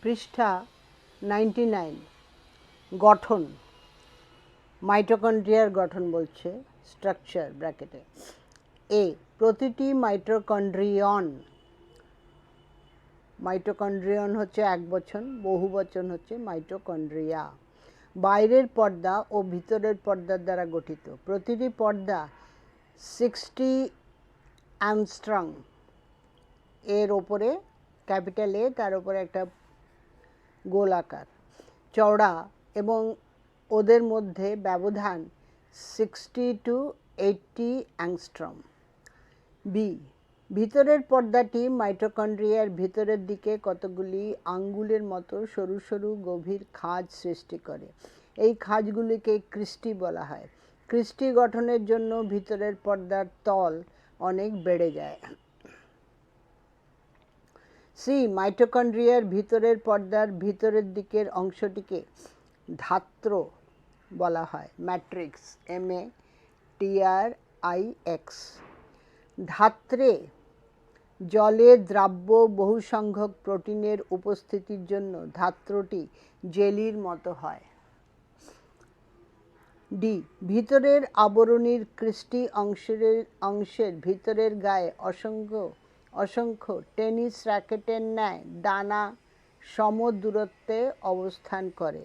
পৃষ্ঠা 99 গঠন মাইটোকন্ড্রিয়ার গঠন বলছে স্ট্রাকচার ব্র্যাকেটে এ প্রতিটি মাইটোকন্ড্রিয়ন হচ্ছে একবচন, বহুবচন হচ্ছে মাইটোকন্ড্রিয়া। বাইরের পর্দা ও ভিতরের পর্দার দ্বারা গঠিত। প্রতিটি পর্দা 60 অ্যাংস্ট্রম এর ওপরে ক্যাপিটাল এ, তার উপরে একটা গোল আকার চওড়া এবং ওদের মধ্যে ব্যবধান 60 to 80 অ্যাংস্ট্রম। বি ভিতরের পর্দাটি মাইটোকন্ড্রিয়ার ভিতরের দিকে কতগুলি আঙ্গুলের মতো সরু সরু গভীর খাঁজ সৃষ্টি করে। এই খাঁজগুলিকে ক্রিস্টি বলা হয়। ক্রিস্টি গঠনের জন্য ভিতরের পর্দার তল অনেক বেড়ে যায়। সি মাইটোকন্ড্রিয়ার ভিতরের পর্দার ভিতরের দিকের অংশটিকে ধাত্র বলা হয়, ম্যাট্রিক্স MATRIX। ধাত্রে জলে দ্রাব্য বহু সংখ্যক প্রোটিনের উপস্থিতির জন্য ধাত্রটি জেলির মতো হয়। ডি ভিতরের আবরণীর ক্রিস্টি অংশের ভিতরের গায়ে অসংখ্য টেনিস র্যাকেটের ন্যায় দানা সম দূরত্বে অবস্থান করে।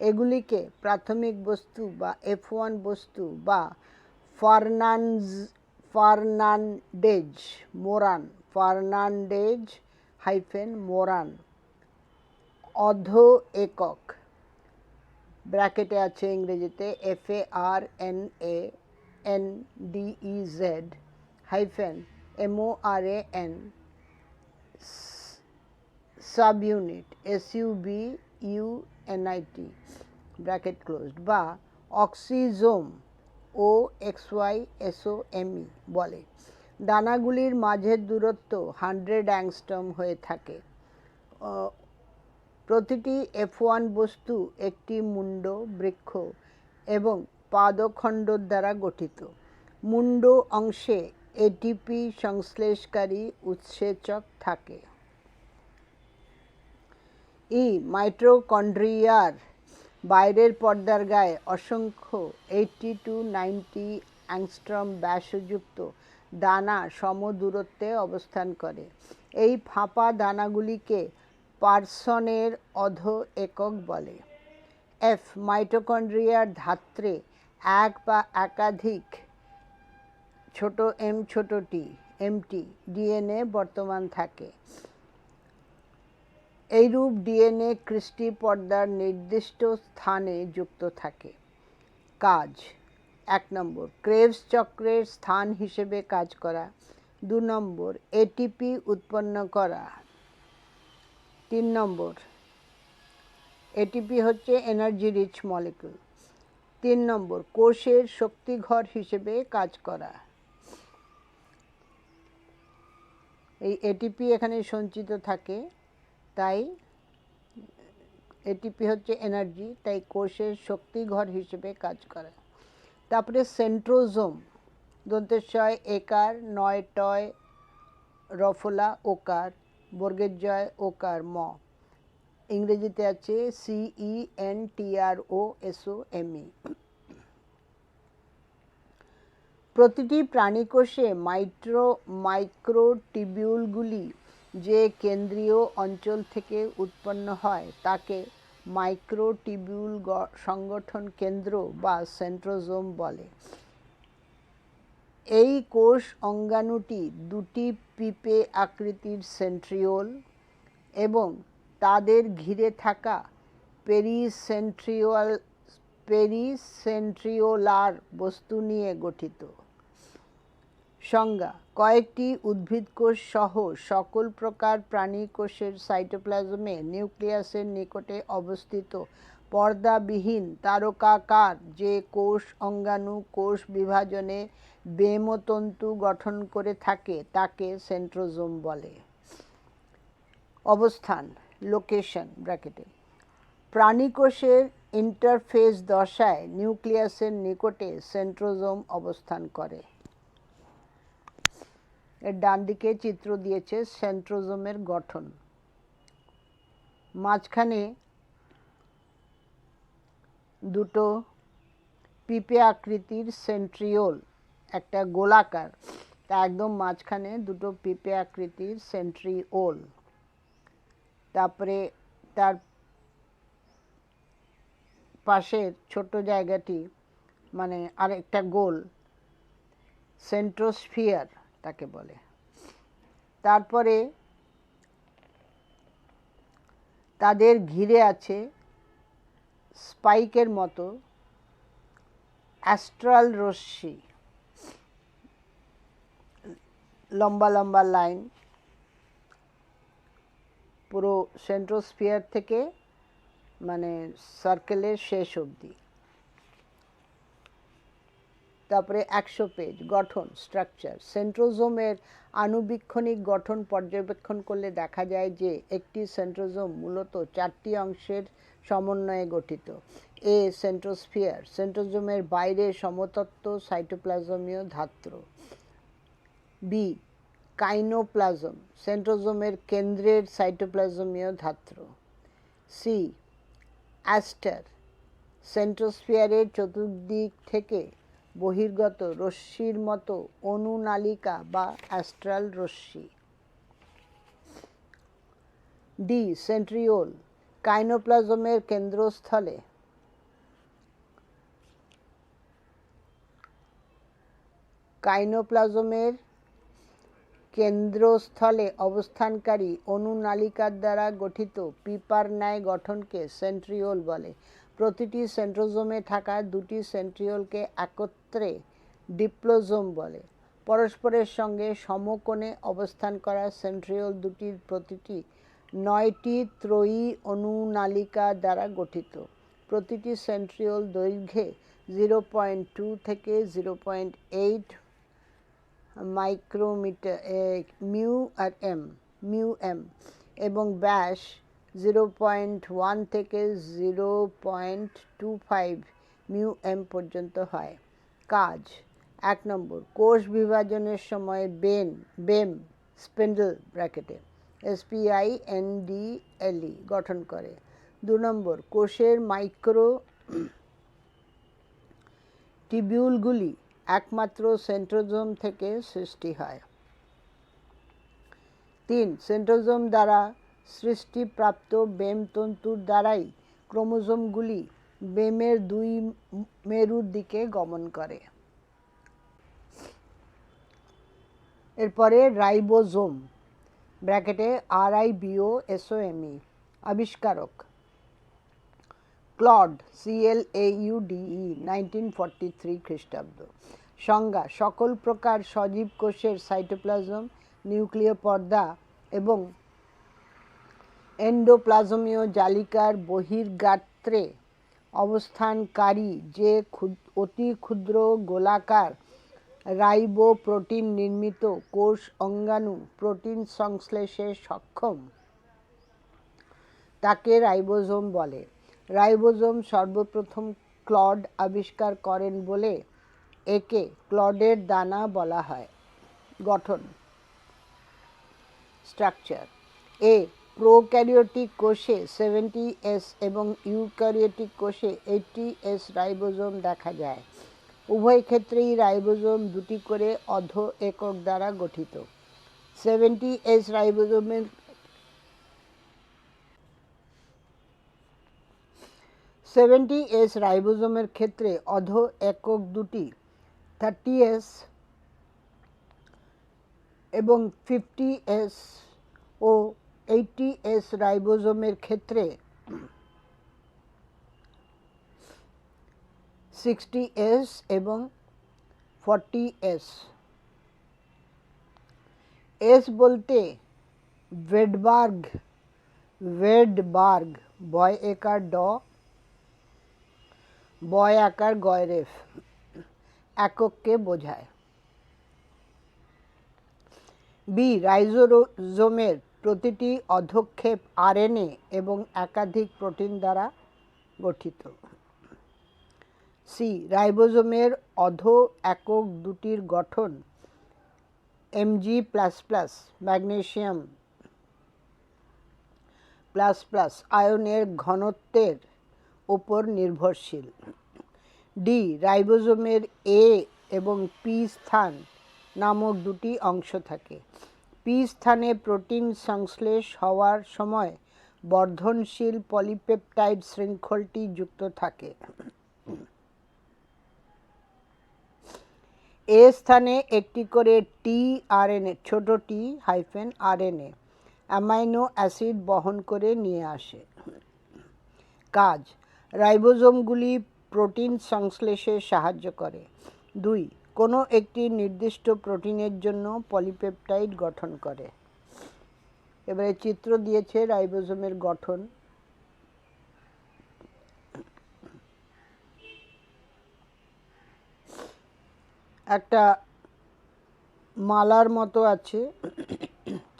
এগুলিকে প্রাথমিক বস্তু বা F1 বস্তু বা ফার্নান্ডেজ-মোরান অধ একক ব্র্যাকেটে আছে ইংরেজিতে FARNANDEZ-MORAN subunit SUBUNIT bracket closed বা অক্সিজোম OXYSOME বলে। দানাগুলির মাঝের দূরত্ব 100 অ্যাংস্ট্রম হয়ে থাকে। প্রতিটি F1 বস্তু একটি মুন্ড, বৃক্ষ এবং পাদখণ্ড দ্বারা গঠিত। মুন্ড অংশে এটিপি সংশ্লেষকারী উৎসেচক থাকে। ই মাইটোকন্ড্রিয়ার বাইরের পর্দার গায়ে অসংখ্য 80 to 90 অ্যাংস্ট্রম ব্যাসযুক্ত দানা সম দূরত্বে অবস্থান করে। এই ফাঁপা দানাগুলিকে পারসনের অধ একক বলে। এফ মাইটোকন্ড্রিয়ার ধাত্রে এক বা একাধিক ছোট এম ছোট টি এমটি ডিএনএ বর্তমান থাকে। এইরূপ ডিএনএ ক্রিস্টি পর্দার নির্দিষ্ট স্থানে যুক্ত থাকে। কাজ 1 নম্বর ক্রেবস চক্রের স্থান হিসেবে কাজ করা। 2 নম্বর এটিপি উৎপন্ন করা। 3 নম্বর এটিপি হচ্ছে এনার্জি রিচ মলিকিউল। 3 নম্বর কোষের শক্তিঘর হিসেবে কাজ করা। এই এটিপি এখানে সঞ্চিত থাকে, তাই এটিপি হচ্ছে এনার্জি, তাই কোষের শক্তিঘর হিসেবে কাজ করে। তারপরে সেন্ট্রোজোম দন্তেশ্বয় একার, নয় টয় রফলা ওকার, বর্গের জয় ওকার ম, ইংরেজিতে আছে CENTROSOME। প্রতিটি প্রাণীকোষে মাইক্রোটিবিউলগুলি যে কেন্দ্রীয় অঞ্চল থেকে উৎপন্ন হয় তাকে মাইক্রোটিবিউল সংগঠন কেন্দ্র বা সেন্ট্রোজোম বলে। এই কোষ অঙ্গাণুটি দুটি পিপে আকৃতির সেন্ট্রিওল এবং তাদের ঘিরে থাকা পেরিসেন্ট্রিওলার বস্তু নিয়ে গঠিত। সংজ্ঞা কয়েকটি উদ্ভিদ কোষ সহ সকল প্রকার প্রাণী কোষের সাইটোপ্লাজমে নিউক্লিয়াসের নিকটে অবস্থিত পর্দাবিহীন তারকাকার যে কোষ অঙ্গাণু কোষ বিভাজনে বেমতন্তু গঠন করে থাকে তাকে সেন্ট্রোজোম বলে। অবস্থান লোকেশন ব্র্যাকেটে প্রাণীকোষের ইন্টারফেজ দশায় নিউক্লিয়াসের নিকটে সেন্ট্রোজোম অবস্থান করে। এর ডান দিকে চিত্র দিয়েছে সেন্ট্রোজোমের গঠন। মাঝখানে দুটো পিঁপে আকৃতির সেন্ট্রিওল, একটা গোলাকার, তা একদম মাঝখানে দুটো পিঁপে আকৃতির সেন্ট্রিওল। তারপরে তার পাশের ছোট জায়গাটি মানে আরেকটা গোল, সেন্ট্রোস্ফিয়ার তাকে বলে। তারপরে তাদের ঘিরে আছে স্পাইকের মতো অ্যাস্ট্রাল রশ্মি, লম্বা লম্বা লাইন পুরো সেন্ট্রোস্ফিয়ার থেকে মানে সার্কেলের শেষ অবধি। তারপরে 100 পেজ। গঠন, স্ট্রাকচার। সেন্ট্রোজোমের আণুবীক্ষণিক গঠন পর্যবেক্ষণ করলে দেখা যায় যে একটি সেন্ট্রোজোম মূলত 4টি অংশের সমন্বয়ে গঠিত। এ, সেন্ট্রোস্ফিয়ার। সেন্ট্রোজোমের বাইরে সমতত্ত্ব সাইটোপ্লাজমীয় ধাত্র। বি, কাইনোপ্লাজম। সেন্ট্রোজোমের কেন্দ্রের সাইটোপ্লাজমীয় ধাত্র। C, ester. সেন্ট্রোস্ফিয়ারের চতুর্দিক থেকে বহির্গত রশ্মির মতো অনুনালিকা বা অ্যাস্ট্রাল রশ্মি। D, centriole. কাইনোপ্লাজমের কেন্দ্রস্থলে অবস্থানকারী অনুনালিকার দ্বারা গঠিত পিপার ন্যায় গঠনকে সেন্ট্রিওল বলে। প্রতিটি সেন্ট্রোজোমে থাকা দুটি সেন্ট্রিওলকে একত্রে ডিপ্লোজোম বলে। পরস্পরের সঙ্গে সমকোণে অবস্থান করা সেন্ট্রিওল দুটির প্রতিটি 9টি ত্রয়ী অনুনালিকা দ্বারা গঠিত। প্রতিটি সেন্ট্রিওল দৈর্ঘ্যে 0.2 থেকে 0.8 মাইক্রোমিটার মিউ এম এবং ব্যাস 0.1 থেকে 0.25 মিউ এম পর্যন্ত হয়। কাজ: 1 নম্বর, কোষ বিভাজনের সময় বেম স্পিন্ডল ব্র্যাকেটে SPINDLE গঠন করে। 2 নম্বর, কোষের মাইক্রো টিবিউলগুলি একমাত্র সেন্ট্রোজোম থেকে সৃষ্টি হয়। 3, সেন্ট্রোজোম দ্বারা সৃষ্টিপ্রাপ্ত বেম তন্তুর দ্বারাই ক্রোমোজোমগুলি বেমের 2 মেরুর দিকে গমন করে। এরপরে রাইবোজোম ব্র্যাকেটে RIBOSOME। আবিষ্কারক ক্লড, CLAUDE, 1943 খ্রিস্টাব্দ। সংজ্ঞা: সকল প্রকার সজীব কোষের সাইটোপ্লাজম, নিউক্লিয় পর্দা এবং এন্ডোপ্লাজমীয় জালিকার বহির্গাত্রে অবস্থানকারী যে অতি ক্ষুদ্র গোলাকার রাইবোপ্রোটিন নির্মিত কোষ অঙ্গাণু প্রোটিন সংশ্লেষে সক্ষম তাকে রাইবোজোম বলে। রাইবোজোম সর্বপ্রথম ক্লড আবিষ্কার করেন বলে একে ক্লডের দানা বলা হয়। গঠন, স্ট্রাকচার। এ, প্রোক্যারিওটিক কোষে 70S এবং ইউক্যারিওটিক কোষে 80S রাইবোজোম দেখা যায়। উভয় ক্ষেত্রেই রাইবোজোম 2টি করে অধ একক দ্বারা গঠিত। 70S রাইবোজোমের ক্ষেত্রে অধ একক দুটি 30S এবং 50S ও 80S রাইবোজোমের ক্ষেত্রে 60S এবং 40S। এস বলতে ওয়েডবার্গ, বয় একার ড, বয় আকার গয়রেফ একককে বোঝায়। বি, রাইবোজোমের প্রতিটি অধক্ষেপ RNA এবং একাধিক প্রোটিন দ্বারা গঠিত। সি, রাইবোজোমের অধ একক দুটির গঠন Mg++ ম্যাগনেসিয়াম প্লাস প্লাস আয়নের ঘনত্বের ওপর নির্ভরশীল। ডি, রাইবোজোমের এ এবং পি স্থান নামক দুটি অংশ থাকে। পি স্থানে প্রোটিন সংশ্লেষ হওয়ার সময় বর্ধনশীল পলিপেপটাইড শৃঙ্খলটি যুক্ত থাকে। এ স্থানে একটি করে টি আরএনএ, ছোট টি হাইফেন আরএনএ অ্যামাইনো অ্যাসিড বহন করে নিয়ে আসে। কাজ, রাইবোজোমগুলি প্রোটিন সংশ্লেষে সাহায্য করে। 2, কোনো একটি নির্দিষ্ট প্রোটিনের জন্য পলিপেপটাইড গঠন করে। এবারে চিত্র দিয়েছে রাইবোজোমের গঠন। একটা মালার মতো আছে,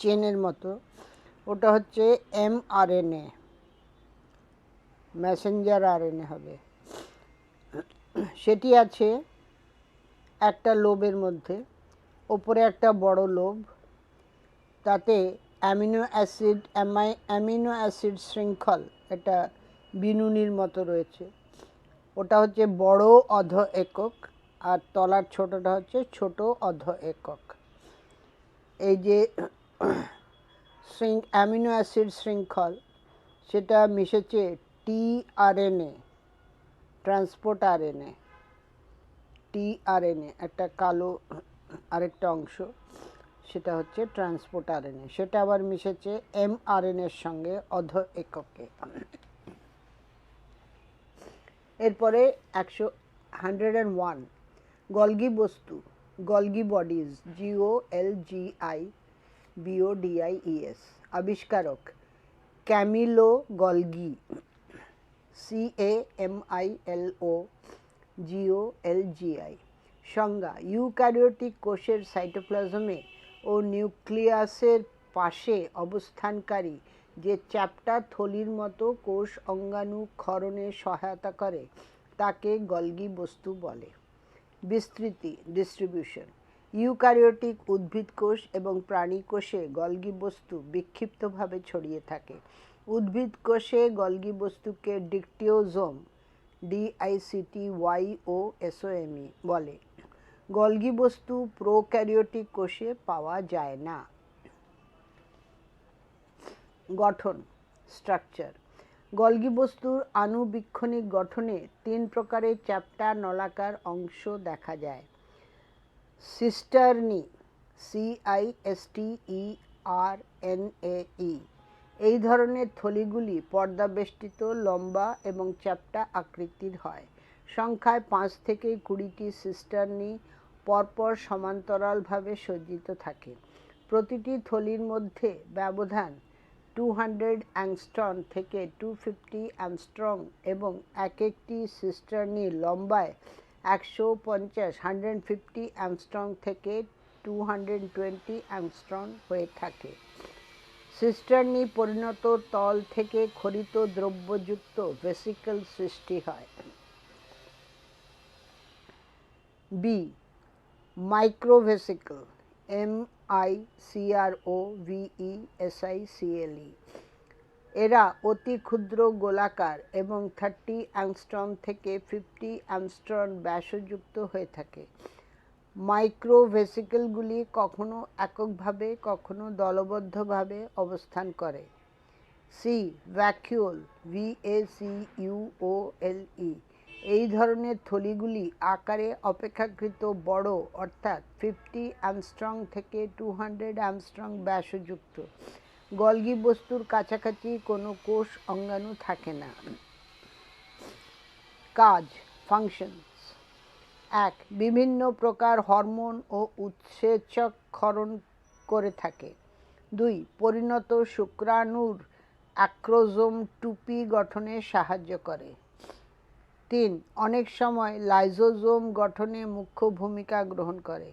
চেনের মতো, ওটা হচ্ছে এমআরএনএ, মেসেঞ্জার আরএনএ হবে। সেটি আছে একটা লোবের মধ্যে, ওপরে একটা বড় লোব, তাতে অ্যামিনো অ্যাসিড শৃঙ্খল, এটা বিনুনির মতো রয়েছে, ওটা হচ্ছে বড় অধ একক, আর তলার ছোটটা হচ্ছে ছোট অধ একক। এই যে অ্যামিনো অ্যাসিড শৃঙ্খল, সেটা মিশেছে টিআরএনএ, ট্রান্সপোর্ট আরএনএ, টিআরএনএ একটা কালো আরেকটা অংশ, সেটা হচ্ছে ট্রান্সপোর্ট আরএনএ, সেটা আবার মিশেছে এমআরএনএর সঙ্গে অধ এককে। এরপরে 101 গলগি বস্তু, গলগি বডিজ, GOLGI আবিষ্কারক ক্যামিলো গলগি, CAMILO সংজ্ঞা, ইউক্যারিওটিক কোষের সাইটোপ্লাজমে ও নিউক্লিয়াসের পাশে অবস্থানকারী যে চ্যাপ্টা থলির মতো কোষ অঙ্গাণু ক্ষরণে সহায়তা করে তাকে গলগি বস্তু বলে। বিস্তৃতি, ডিস্ট্রিবিউশন, ইউক্যারিওটিক উদ্ভিদ কোষ এবং প্রাণী কোষে গলগি বস্তু বিক্ষিপ্তভাবে ছড়িয়ে থাকে। উদ্ভিদ কোষে গলগি বস্তুকে ডিকটিওজোম, DICTYOSOME বলে। গলগি বস্তু প্রোক্যারিওটিক কোষে পাওয়া যায় না। গঠন, স্ট্রাকচার, গলগি বস্তুর আণুবীক্ষণিক গঠনে 3 প্রকারের চ্যাপ্টা নলাকার অংশ দেখা যায়। সিস্টার্নি, CISTERNAE, এই ধরনের থলিগুলি পর্দাবেষ্টিত, লম্বা এবং চ্যাপ্টা আকৃতির হয়। সংখ্যায় 5 থেকে 20টি সিস্টার্নি পরপর সমান্তরালভাবে সজ্জিত থাকে। প্রতিটি থলির মধ্যে ব্যবধান 200 অ্যাংস্ট্রম থেকে 250 অ্যাংস্ট্রম এবং এক একটি সিস্টার্নি লম্বায় 150 অ্যাংস্ট্রম থেকে 220 অ্যাংস্ট্রম হয়ে থাকে। সিস্টার্নি পরিণত তল থেকে ক্ষরিত দ্রব্যযুক্ত ভেসিকল সৃষ্টি হয়। বি, মাইক্রোভেসিকল, MICROVESICLE, এরা অতি ক্ষুদ্র গোলাকার এবং 30 অ্যাংস্ট্রম থেকে 50 অ্যাংস্ট্রম ব্যাসযুক্ত হয়ে থাকে। মাইক্রোভেসিকলগুলি কখনো এককভাবে কখনো দলবদ্ধভাবে অবস্থান করে। সি, ভ্যাকিউল, VACUOLE, এই ধরনের থলিগুলি আকারে অপেক্ষাকৃত বড়, অর্থাৎ 50 অ্যাংস্ট্রম থেকে 200 অ্যাংস্ট্রম ব্যাসযুক্ত। গলগি বস্তুর কাছাকাছি কোনো কোষ অঙ্গাণু থাকে না। কাজ, ফাংশনস: 1, বিভিন্ন প্রকার হরমোন ও উৎসেচক ক্ষরণ করে থাকে। 2, পরিণত শুক্রাণুর অ্যাক্রোজোম টুপি গঠনে সাহায্য করে। 3, অনেক সময় লাইজোজোম গঠনে মুখ্য ভূমিকা গ্রহণ করে।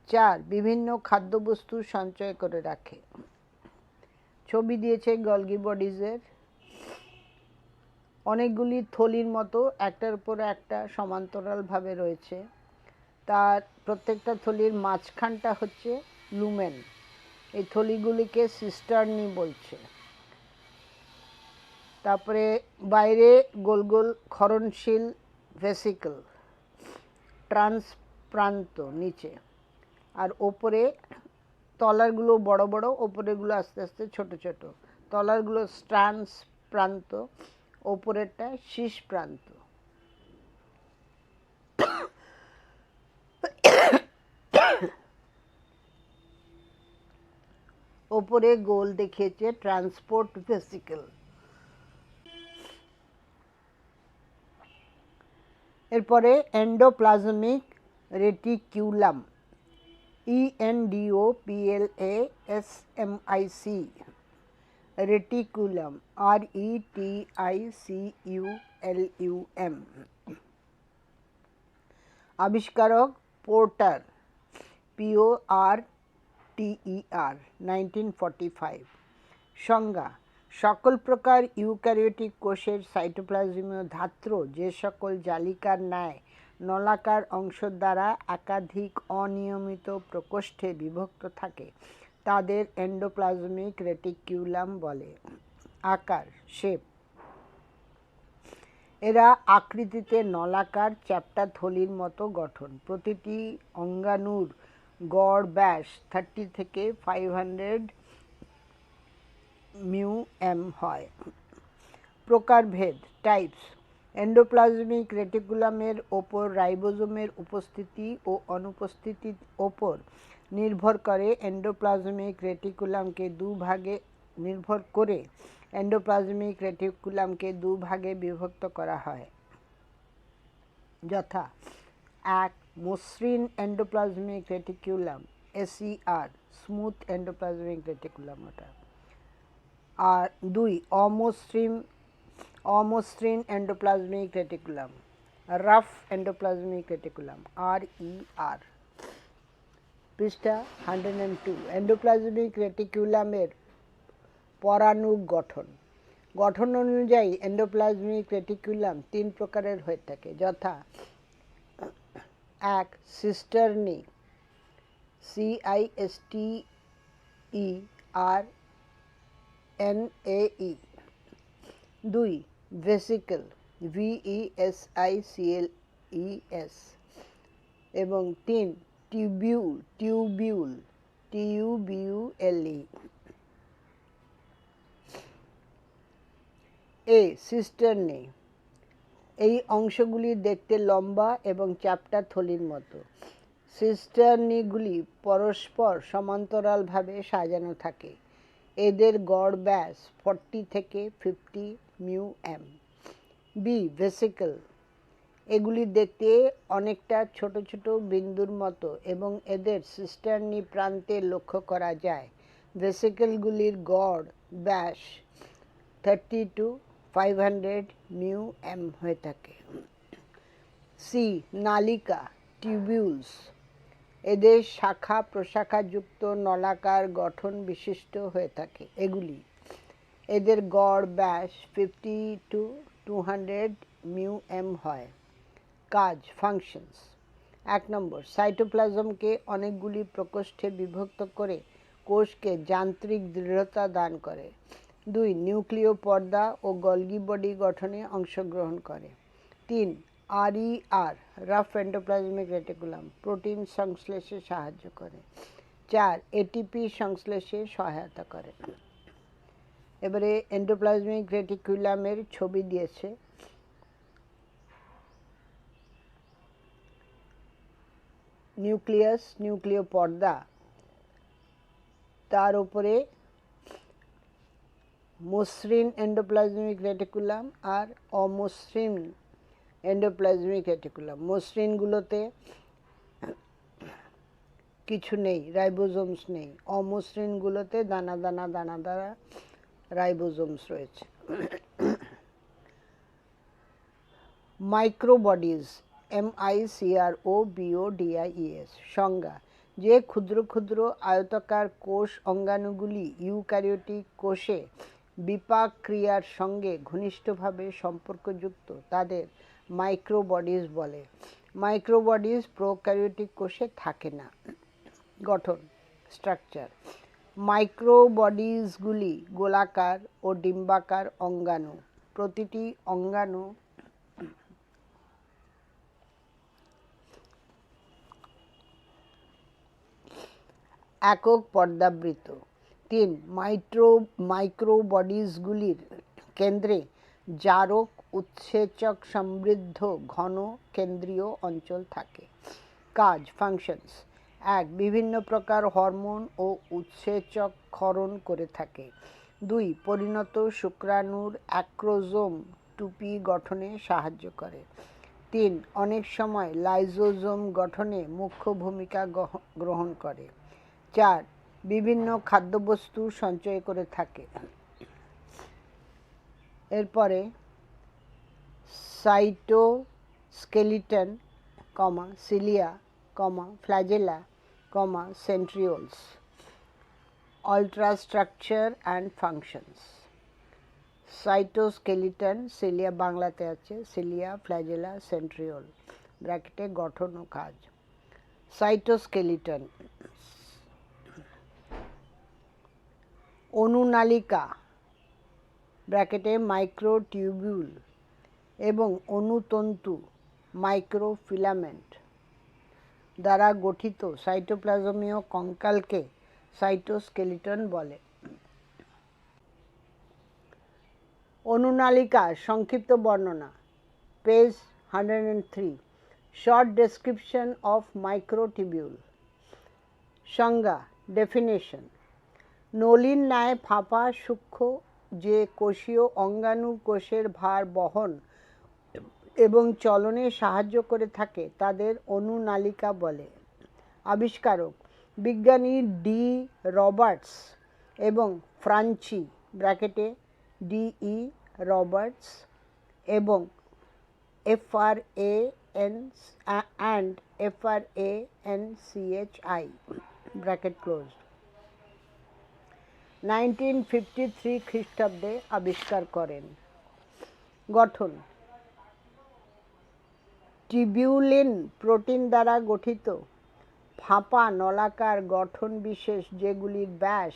4, বিভিন্ন খাদ্যবস্তু সঞ্চয় করে রাখে। ছবি দিয়েছে গলগি বডিজের, অনেকগুলি থলির মতো একটার উপর একটা সমান্তরালভাবে রয়েছে। তার প্রত্যেকটা থলির মাঝখানটা হচ্ছে লুমেন। এই থলিগুলিকে সিস্টার্নি বলছে। তারপরে বাইরে গোল গোল ক্ষরণশীল ভেসিকল, ট্রান্সপ্রান্ত নিচে, আর ওপরে তলারগুলো বড় বড়, ওপরেরগুলো আস্তে আস্তে ছোট ছোট। তলারগুলো ট্রান্সপ্রান্ত, ওপরেরটা শীষ প্রান্ত। ওপরে গোল দেখিয়েছে ট্রান্সপোর্ট ভেসিকল। এরপরে endoplasmic reticulum, ENDOPLASMIC, reticulum, RETICULUM। আবিষ্কারক পোর্টার, PORTER, 1945। সংজ্ঞা: সকল প্রকার ইউক্যারিওটিক কোষের সাইটোপ্লাজমীয় ধাত্র যে সকল জালিকার ন্যায় নলাকার অংশ দ্বারা একাধিক অনিয়মিত প্রকোষ্ঠে বিভক্ত থাকে তাদের এন্ডোপ্লাজমিক রেটিকিউলাম বলে। আকার, শেপ: এরা আকৃতিতে নলাকার চ্যাপ্টা থলির মতো গঠন। প্রতিটি অঙ্গাণুর গড় ব্যাস 30 থেকে 500 μm হয়। প্রকারভেদ, টাইপস: এন্ডোপ্লাজমিক রেটিকুলামের ওপর রাইবোজোমের উপস্থিতি ও অনুপস্থিতির ওপর নির্ভর করে এন্ডোপ্লাজমিক রেটিকুলামকে দুভাগে বিভক্ত করা হয়, যথা: 1. মসৃণ endoplasmic reticulum, SER, smooth endoplasmic reticulum ওটা। আর 2. অমসৃণ endoplasmic reticulum, rough endoplasmic reticulum, RER। পৃষ্ঠা 102। এন্ডোপ্লাজমিক রেটিকুলামের পরাণুক গঠন। গঠন অনুযায়ী এন্ডোপ্লাজমিক রেটিকুলাম 3 প্রকারের হয়ে থাকে, যথা: 1. সিস্টার্নি, CISTERNAE। 2. Vesicle, VESICLES। এবং 3. Tubule, TUBULE। সিস্টার্নি: এই অংশগুলি দেখতে লম্বা এবং চ্যাপ্টা থলির মতো। সিস্টার্নিগুলি পরস্পর সমান্তরালভাবে সাজানো থাকে। এদের গড় ব্যাস 40 থেকে 50 μm। ভেসিকল: এগুলি দেখতে অনেকটা ছোট ছোট বিন্দুর মতো এবং এদের সিস্টার্নি প্রান্তে লক্ষ্য করা যায়। ভেসিকলগুলির গড় ব্যাস 30 to 500 μm হয়ে থাকে। নালিকা, টিউবিউলস: এদের শাখা প্রশাখাযুক্ত নলাকার গঠন বিশিষ্ট হয়ে থাকে। এদের গড় ব্যাস 50 to 200 μm হয়। কাজ, ফাংশনস: 1 নম্বর, সাইটোপ্লাজমকে অনেকগুলি প্রকোষ্ঠে বিভক্ত করে কোষকে যান্ত্রিক দৃঢ়তা দান করে। 2. নিউক্লিয় পর্দা ও গলগি বডি গঠনে অংশগ্রহণ করে। 3. RER, rough endoplasmic reticulum, protein সংশ্লেষে সাহায্য করে। 4. এটিপি সংশ্লেষে সহায়তা করে। এবারে এন্ডোপ্লাজমিক রেটিকুলামের ছবি দিয়েছে। নিউক্লিয়াস, নিউক্লিয় পর্দা, তার উপরে মসৃণ এন্ডোপ্লাজমিক রেটিকুলাম আর অমসৃণ এন্ডোপ্লাজমিক রেটিকুলাম। মসৃণগুলোতে কিছু নেই, রাইবোজোমস নেই। অমসৃণগুলোতে দানা দানা দানা দানা রাইবোজোমস রয়েছে। মাইক্রোবডিজ, MICROBODIES। সংজ্ঞা: যে ক্ষুদ্র ক্ষুদ্র আয়তাকার কোষ অঙ্গাণুগুলি ইউক্যারিওটিক কোষে বিপাক ক্রিয়ার সঙ্গে ঘনিষ্ঠভাবে সম্পর্কযুক্ত তাদের মাইক্রোবডিজ বলে। মাইক্রোবডিজ প্রোক্যারিওটিক কোষে থাকে না। গঠন, স্ট্রাকচার: মাইক্রোবডিজগুলি গোলাকার ও ডিম্বাকার অঙ্গাণু, প্রতিটি অঙ্গাণু একক পর্দাবৃত। 3. মাইক্রোবডিজগুলির কেন্দ্রে জারক উৎসেচক সমৃদ্ধ ঘন কেন্দ্রীয় অঞ্চল থাকে। কাজ, ফাংশনস: 1. বিভিন্ন প্রকার হরমোন ও উৎসেচক ক্ষরণ করে থাকে। 2. পরিণত শুক্রাণুর অ্যাক্রোজোম টুপি গঠনে সাহায্য করে। 3. অনেক সময় লাইজোজোম গঠনে মুখ্য ভূমিকা গ্রহণ করে। 4. বিভিন্ন খাদ্যবস্তু সঞ্চয় করে থাকে। এরপরে cytoskeleton, cilia, flagella, centrioles. Ultrastructure and functions: cytoskeleton, cilia বাংলাতে আছে, সিলিয়া, ফ্ল্যাজেলা, সেন্ট্রিওল ব্র্যাকেটে গঠন ও কাজ। সাইটোস্কেলিটন: অনুনালিকা ব্র্যাকেটে মাইক্রোটিউবিউল এবং অনুতন্তু মাইক্রোফিলামেন্ট দ্বারা গঠিত সাইটোপ্লাজমীয় কঙ্কালকে সাইটোস্কেলিটন বলে। অনুনালিকার সংক্ষিপ্ত বর্ণনা, page 103। Short description of microtubule. সংজ্ঞা, ডেফিনেশন: নলির ন্যায় ফাঁপা সূক্ষ্ম যে কোষীয় অঙ্গাণু কোষের ভার বহন এবং চলনে সাহায্য করে থাকে তাদের অনুনালিকা বলে। আবিষ্কারক: বিজ্ঞানী ডি রবার্টস এবং ফ্রাঞ্চি ব্র্যাকেটে ডিই রবার্টস এবং FRANCHI ব্র্যাকেট ক্লোজ 1953 খ্রিস্টাব্দে আবিষ্কার করেন। গঠন: টিবিউলিন প্রোটিন দ্বারা গঠিত ফাঁপা নলাকার গঠন বিশেষ যেগুলির ব্যাস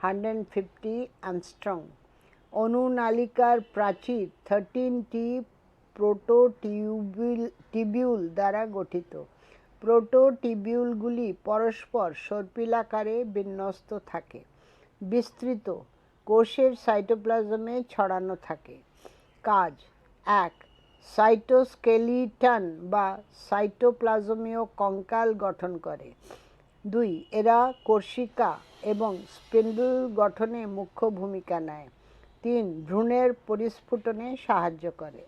150 অ্যাংস্ট্রম। অনুনালিকার প্রাচীর 13টি প্রোটোটিবিউল দ্বারা গঠিত। প্রোটোটিবিউলগুলি পরস্পর সর্পিলাকারে বিন্যস্ত থাকে, বিস্তৃত কোষের সাইটোপ্লাজমে ছড়ানো থাকে। কাজ: 1. সাইটোস্কেলিটন বা সাইটোপ্লাজমীয় কঙ্কাল গঠন করে। 2. এরা কোষিকা এবং স্পিন্ডল গঠনে মুখ্য ভূমিকা নেয়। 3. ভ্রূণের পরিস্ফুটনে সাহায্য করে।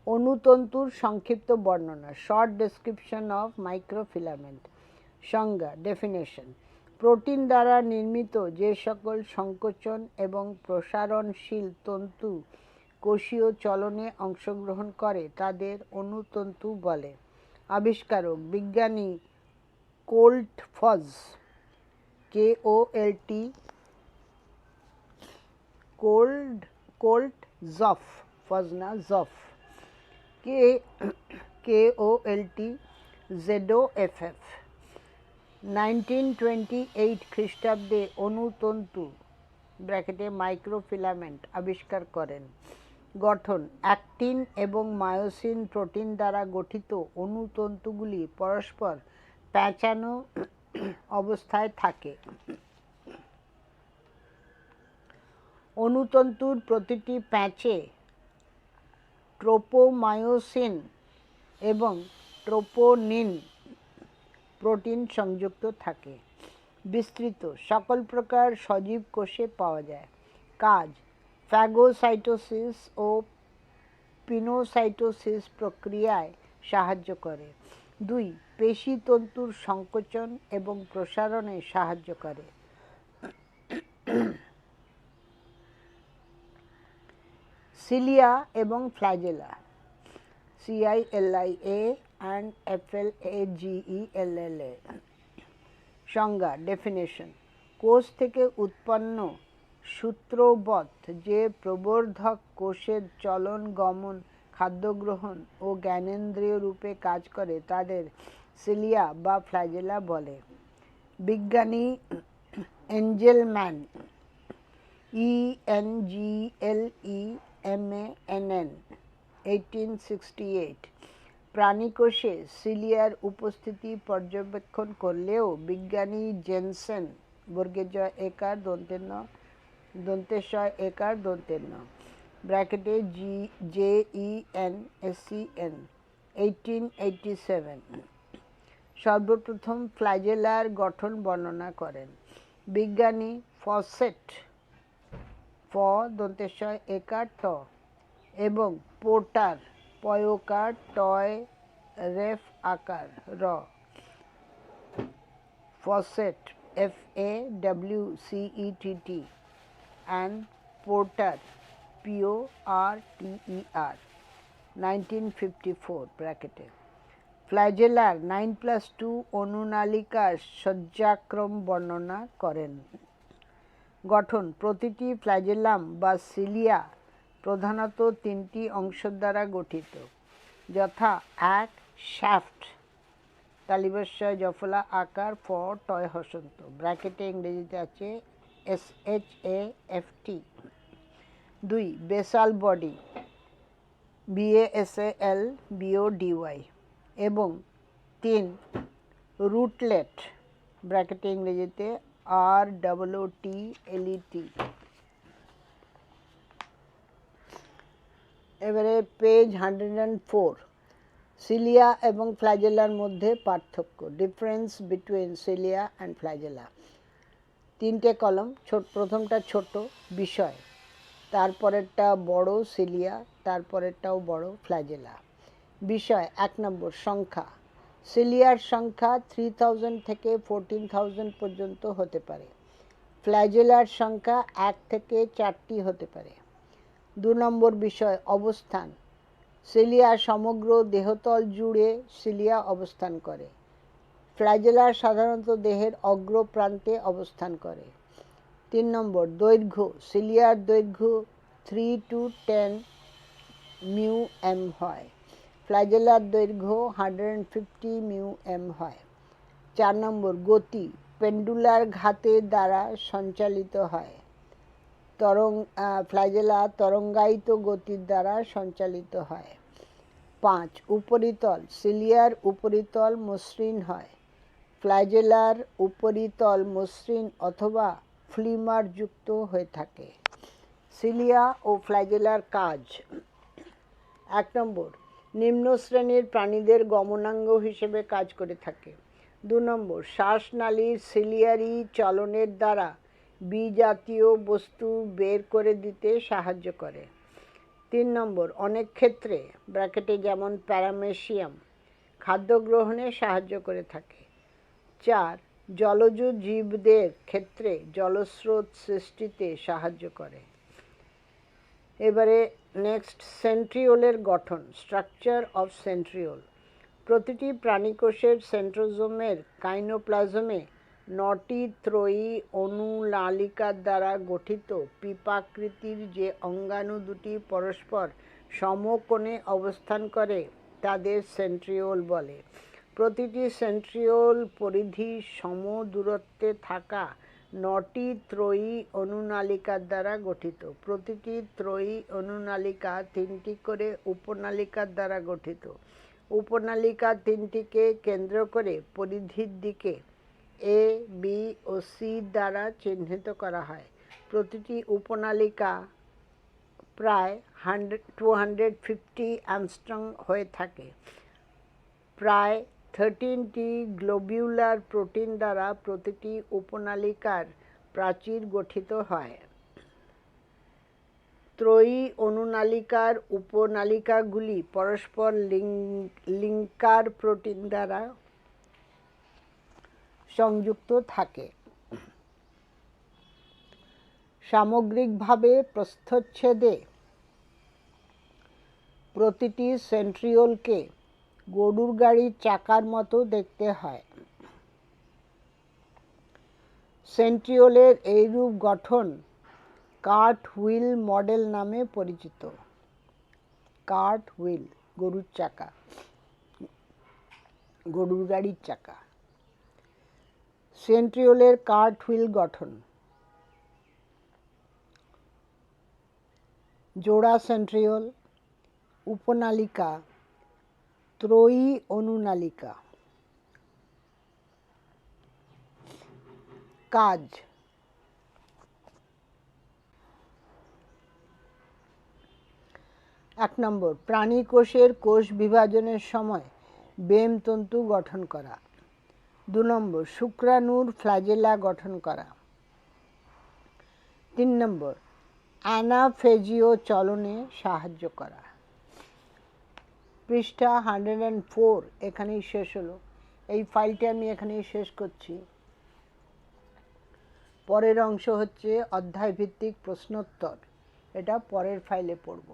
অনুতন্তুর সংক্ষিপ্ত বর্ণনা, শর্ট ডেসক্রিপশন অফ মাইক্রোফিলামেন্ট। সংজ্ঞা, ডেফিনেশন: প্রোটিন দ্বারা নির্মিত যে সকল সংকোচন এবং প্রসারণশীল তন্তু কোষীয় চলনে অংশগ্রহণ করে তাদের অনুতন্তু বলে। আবিষ্কারক: বিজ্ঞানী কোল্টফজ, কোল্টজফ, ফজ না জফ, KOLTZOFF 1928 খ্রিস্টাব্দে অনুতন্তু ব্র্যাকেটে মাইক্রোফিলামেন্ট আবিষ্কার করেন। গঠন: অ্যাক্টিন এবং মায়োসিন প্রোটিন দ্বারা গঠিত অনুতন্তুগুলি পরস্পর প্যাঁচানো অবস্থায় থাকে। অনুতন্তুর প্রতিটি প্যাঁচে ট্রোপোমায়োসিন এবং ট্রোপোনিন প্রোটিন সংযুক্ত থাকে। বিস্তৃত সকল প্রকার সজীব কোষে পাওয়া যায়। কাজ: ফ্যাগোসাইটোসিস ও পিনোসাইটোসিস প্রক্রিয়ায় সাহায্য করে। 2. পেশী তন্তুর সংকোচন এবং প্রসারণে সাহায্য করে। সিলিয়া এবং ফ্ল্যাজেলা, CILIA and FLAGELLA। সংজ্ঞা, ডেফিনেশন: কোষ থেকে উৎপন্ন সূত্রবৎ যে প্রবর্ধক কোষের চলন গমন, খাদ্যগ্রহণ ও জ্ঞানেন্দ্রিয় রূপে কাজ করে তাদের সিলিয়া বা ফ্ল্যাজেলা বলে। বিজ্ঞানী এঞ্জেলম্যান ENGLEMANN 1868 প্রাণীকোষে সিলিয়ার উপস্থিতি পর্যবেক্ষণ করলেও বিজ্ঞানী জেনসেন বর্গের জ একার দন্তেশ্বয় একার দন্তেন্য ব্র্যাকেটে JENSCN 1887 সর্বপ্রথম ফ্ল্যাজেলার গঠন বর্ণনা করেন বিজ্ঞানী ফসেট ফ দন্তেশ্বয় একার ট এবং পোর্টার পয়কার টয় রেফ আকার র faucet FAWCETT and Porter PORTER 1954 ব্র্যাকেটে ফ্ল্যাজেলার 9+2 অনুনালিকার সজ্জাক্রম বর্ণনা করেন গঠন প্রতিটি ফ্ল্যাজেলাম বা সিলিয়া প্রধানত তিনটি অংশ দ্বারা গঠিত যথা এক শ্যাফট তালিবস্বয় জফলা আকার ফ টয় হসন্ত ব্র্যাকেটে ইংরেজিতে আছে SHAFT 2 basal body BASAL BODY এবং 3 রুটলেট ব্র্যাকেটে ইংরেজিতে ROOTLET এবারে পেজ 104 সিলিয়া এবং ফ্ল্যাজেলার মধ্যে পার্থক্য difference between cilia and flagella তিনটে কলম প্রথমটা ছোট বিষয় তারপরেরটা বড় সিলিয়া তারপরেরটাও বড় ফ্ল্যাজেলা বিষয় 1 নম্বর সংখ্যা সিলিয়ার সংখ্যা 3000 থেকে 14000 পর্যন্ত হতে পারে ফ্ল্যাজেলার সংখ্যা 1 থেকে 4টি হতে পারে 2 নম্বর বিষয় অবস্থান সিলিয়া সমগ্র দেহতল জুড়ে সিলিয়া অবস্থান করে ফ্ল্যাজেলার সাধারণত দেহের অগ্র প্রান্তে অবস্থান করে 3 নম্বর দৈর্ঘ্য সিলিয়ার দৈর্ঘ্য 3 to 10 μm হয় ফ্ল্যাজেলার দৈর্ঘ্য 150 μm হয় 4 নম্বর গতি পেন্ডুলার ঘাতের দ্বারা সঞ্চালিত হয় ফ্ল্যাজেলা তরঙ্গায়িত গতির দ্বারা সঞ্চালিত হয় 5 উপরিতল সিলিয়ার উপরিতল মসৃণ হয় ফ্ল্যাজেলার উপরিতল মসৃণ অথবা ফ্লিমার যুক্ত হয়ে থাকে সিলিয়া ও ফ্ল্যাজেলার কাজ 1 নম্বর নিম্ন শ্রেণীর প্রাণীদের গমনাঙ্গ হিসেবে কাজ করে থাকে 2 নম্বর শ্বাসনালীর সিলিয়ারি চলনের দ্বারা বিজাতীয় বস্তু বের করে দিতে সাহায্য করে 3 নম্বর অনেক ক্ষেত্রে ব্র্যাকেটে যেমন প্যারামেসিয়াম খাদ্য গ্রহণে সাহায্য করে থাকে 4 জলজ জীবদের ক্ষেত্রে জলস্রোত সৃষ্টিতে সাহায্য করে এবারে নেক্সট সেন্ট্রিওলের গঠন স্ট্রাকচার অফ সেন্ট্রিওল প্রতিটি প্রাণীকোষের সেন্ট্রোজোমের কাইনোপ্লাজমে 9টি ত্রয়ী অনুনালিকার দ্বারা গঠিত পিপাকৃতির যে অঙ্গাণু দুটি পরস্পর সমকোণে অবস্থান করে তাদের সেন্ট্রিওল বলে প্রতিটি সেন্ট্রিওল পরিধি সম দূরত্বে থাকা 9টি ত্রয়ী অনুনালিকার দ্বারা গঠিত প্রতিটি ত্রয়ী অনুনালিকা 3টি করে উপনালিকার দ্বারা গঠিত উপনালিকা 3টিকে কেন্দ্র করে পরিধির দিকে A, B ও C দ্বারা চিহ্নিত করা হয় প্রতিটি উপনালিকা প্রায় 250 অ্যাংস্ট্রম হয়ে থাকে প্রায় 13টি গ্লোবিউলার প্রোটিন দ্বারা প্রতিটি উপনালিকার প্রাচীর গঠিত হয় ত্রয়ী অনুনালিকার উপনালিকাগুলি পরস্পর লিঙ্কার প্রোটিন দ্বারা সংযুক্ত থাকে সামগ্রিকভাবে প্রস্থচ্ছেদে প্রতিটি সেন্ট্রিওলকে গরুর গাড়ির চাকার মতো দেখতে হয় সেন্ট্রিওলের এইরূপ গঠন কার্ট হুইল মডেল নামে পরিচিত কার্ট হুইল গরুর চাকা গরুর গাড়ির চাকা সেন্ট্রিওলের কার্ট হুইল গঠন জোড়া সেন্ট্রিওল, উপনালিকা, ত্রয়ী অনুনালিকা। কাজ। 1 নম্বর, প্রাণী কোষের কোষ বিভাজনের সময় বেম তন্তু গঠন করা। 2 নম্বর, শুক্রাণুর ফ্ল্যাজেলা গঠন করা। 3 নম্বর, অ্যানাফেজিও চলনে সাহায্য করা। পৃষ্ঠা 104 এখানেই শেষ হলো। এই ফাইলটি আমি এখানেই শেষ করছি। পরের অংশ হচ্ছে অধ্যায় ভিত্তিক প্রশ্নোত্তর। এটা পরের ফাইলে পড়ব।